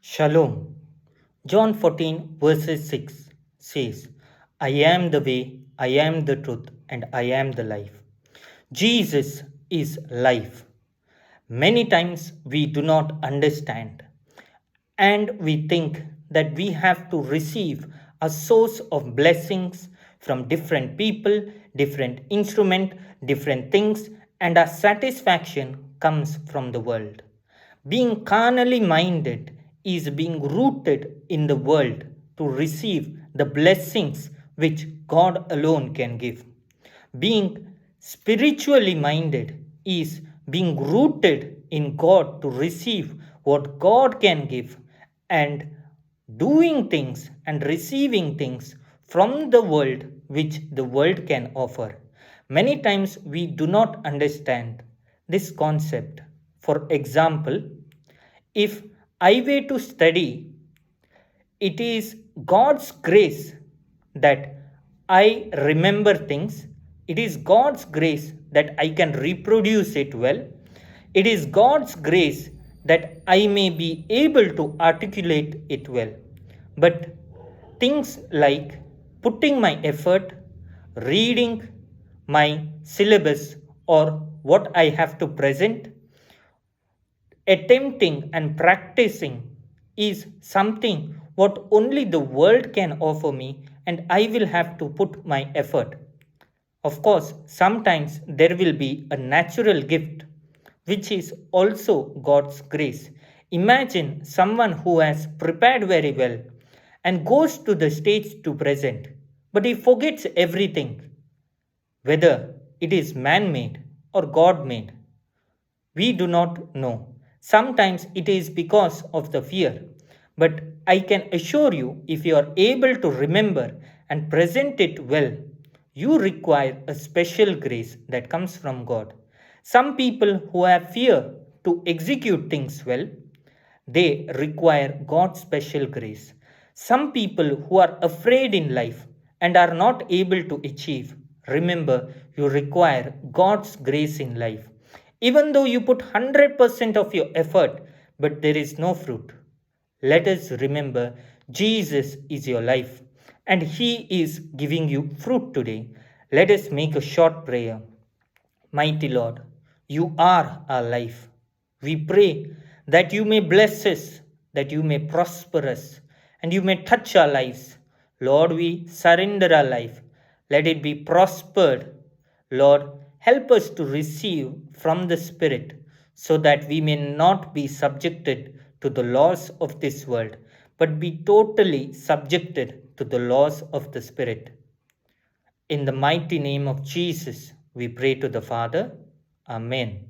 Shalom. John 14 verses 6 says, I am the way, I am the truth, and I am the life. Jesus is life. Many times we do not understand and we think that we have to receive a source of blessings from different people, different instrument, different things, and our satisfaction comes from the world. Being carnally minded is being rooted in the world to receive the blessings which God alone can give. Being spiritually minded is being rooted in God to receive what God can give and doing things and receiving things from the world which the world can offer. Many times we do not understand this concept. For example, if I were to study, it is God's grace that I remember things. It is God's grace that I can reproduce it well. It is God's grace that I may be able to articulate it well. But things like putting my effort, reading my syllabus or what I have to present, attempting and practicing is something what only the world can offer me, and I will have to put my effort. Of course, sometimes there will be a natural gift which is also God's grace. Imagine someone who has prepared very well and goes to the stage to present, but he forgets everything, whether it is man made or God made. We do not know. Sometimes it is because of the fear. But I can assure you, if you are able to remember and present it well, you require a special grace that comes from God. Some people who have fear to execute things well, they require God's special grace. Some people who are afraid in life and are not able to achieve, remember, you require God's grace in life. Even though you put 100% of your effort, but there is no fruit, let us remember Jesus is your life and He is giving you fruit today. Let us make a short prayer. Mighty Lord, you are our life. We pray that you may bless us, that you may prosper us, and you may touch our lives. Lord, we surrender our life. Let it be prospered. Lord, help us to receive from the Spirit so that we may not be subjected to the laws of this world, but be totally subjected to the laws of the Spirit. In the mighty name of Jesus, we pray to the Father. Amen.